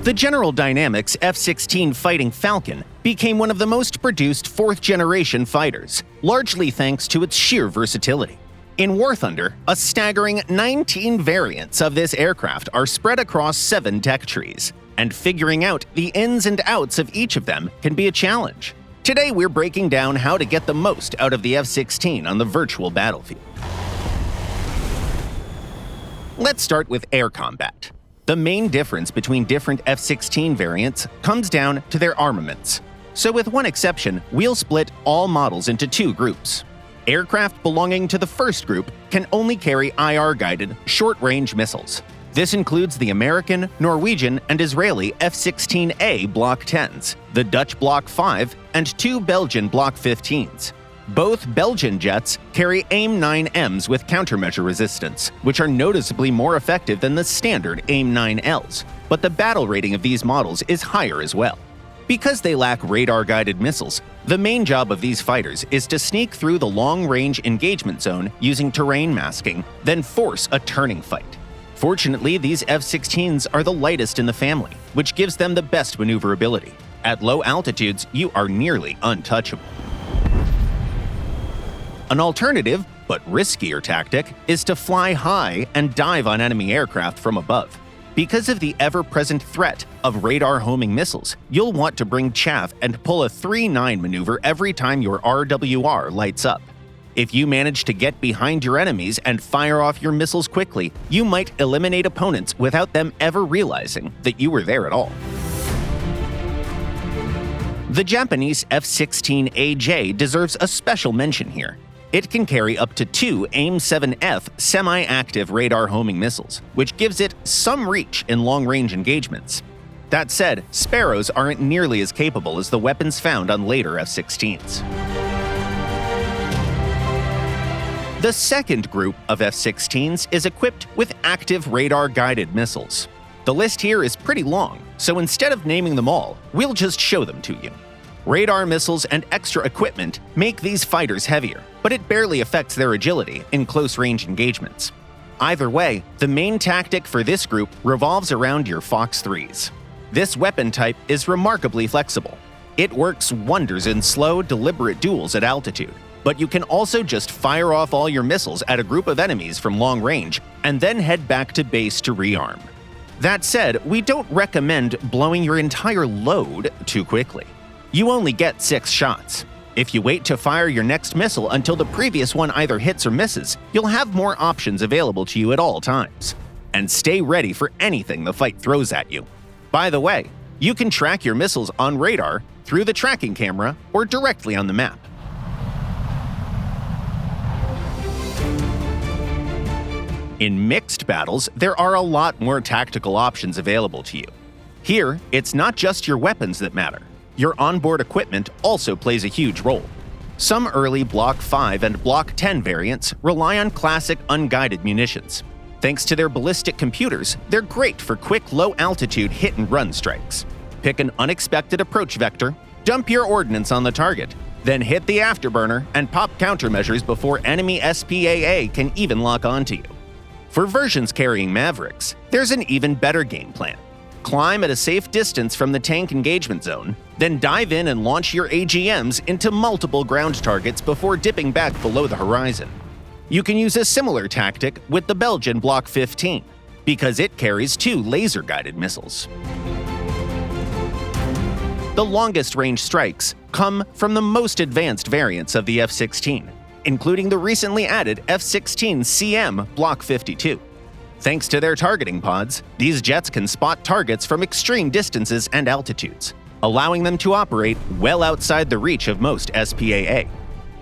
The General Dynamics F-16 Fighting Falcon became one of the most produced fourth-generation fighters, largely thanks to its sheer versatility. In War Thunder, a staggering 19 variants of this aircraft are spread across 7 tech trees, and figuring out the ins and outs of each of them can be a challenge. Today we're breaking down how to get the most out of the F-16 on the virtual battlefield. Let's start with air combat. The main difference between different F-16 variants comes down to their armaments. So with one exception, we'll split all models into 2 groups. Aircraft belonging to the first group can only carry IR-guided, short-range missiles. This includes the American, Norwegian, and Israeli F-16A Block 10s, the Dutch Block 5, and 2 Belgian Block 15s. Both Belgian jets carry AIM-9Ms with countermeasure resistance, which are noticeably more effective than the standard AIM-9Ls, but the battle rating of these models is higher as well. Because they lack radar-guided missiles, the main job of these fighters is to sneak through the long-range engagement zone using terrain masking, then force a turning fight. Fortunately, these F-16s are the lightest in the family, which gives them the best maneuverability. At low altitudes, you are nearly untouchable. An alternative, but riskier tactic, is to fly high and dive on enemy aircraft from above. Because of the ever-present threat of radar-homing missiles, you'll want to bring chaff and pull a 3-9 maneuver every time your RWR lights up. If you manage to get behind your enemies and fire off your missiles quickly, you might eliminate opponents without them ever realizing that you were there at all. The Japanese F-16AJ deserves a special mention here. It can carry up to 2 AIM-7F semi-active radar-homing missiles, which gives it some reach in long-range engagements. That said, Sparrows aren't nearly as capable as the weapons found on later F-16s. The second group of F-16s is equipped with active radar-guided missiles. The list here is pretty long, so instead of naming them all, we'll just show them to you. Radar missiles and extra equipment make these fighters heavier, but it barely affects their agility in close-range engagements. Either way, the main tactic for this group revolves around your Fox 3s. This weapon type is remarkably flexible. It works wonders in slow, deliberate duels at altitude, but you can also just fire off all your missiles at a group of enemies from long range and then head back to base to rearm. That said, we don't recommend blowing your entire load too quickly. You only get 6 shots. If you wait to fire your next missile until the previous one either hits or misses, you'll have more options available to you at all times. And stay ready for anything the fight throws at you. By the way, you can track your missiles on radar, through the tracking camera, or directly on the map. In mixed battles, there are a lot more tactical options available to you. Here, it's not just your weapons that matter. Your onboard equipment also plays a huge role. Some early Block 5 and Block 10 variants rely on classic unguided munitions. Thanks to their ballistic computers, they're great for quick low-altitude hit-and-run strikes. Pick an unexpected approach vector, dump your ordnance on the target, then hit the afterburner and pop countermeasures before enemy SPAA can even lock onto you. For versions carrying Mavericks, there's an even better game plan. Climb at a safe distance from the tank engagement zone, then dive in and launch your AGMs into multiple ground targets before dipping back below the horizon. You can use a similar tactic with the Belgian Block 15, because it carries 2 laser-guided missiles. The longest-range strikes come from the most advanced variants of the F-16, including the recently added F-16CM Block 52. Thanks to their targeting pods, these jets can spot targets from extreme distances and altitudes, allowing them to operate well outside the reach of most SPAA.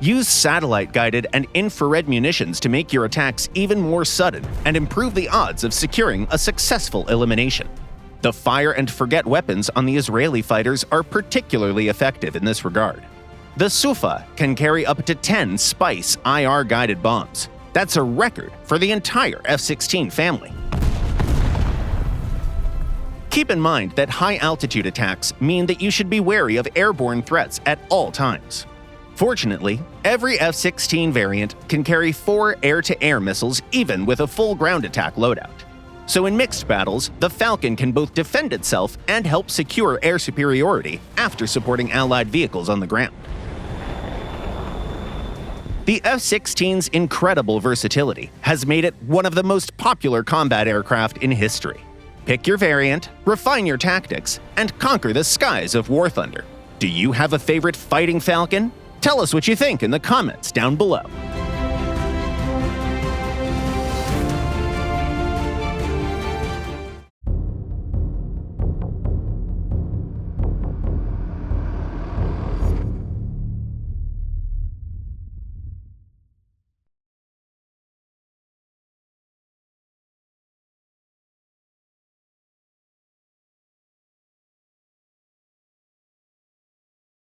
Use satellite-guided and infrared munitions to make your attacks even more sudden and improve the odds of securing a successful elimination. The fire-and-forget weapons on the Israeli fighters are particularly effective in this regard. The Sufa can carry up to 10 SPICE IR-guided bombs. That's a record for the entire F-16 family. Keep in mind that high-altitude attacks mean that you should be wary of airborne threats at all times. Fortunately, every F-16 variant can carry 4 air-to-air missiles even with a full ground attack loadout. So in mixed battles, the Falcon can both defend itself and help secure air superiority after supporting Allied vehicles on the ground. The F-16's incredible versatility has made it one of the most popular combat aircraft in history. Pick your variant, refine your tactics, and conquer the skies of War Thunder. Do you have a favorite fighting Falcon? Tell us what you think in the comments down below.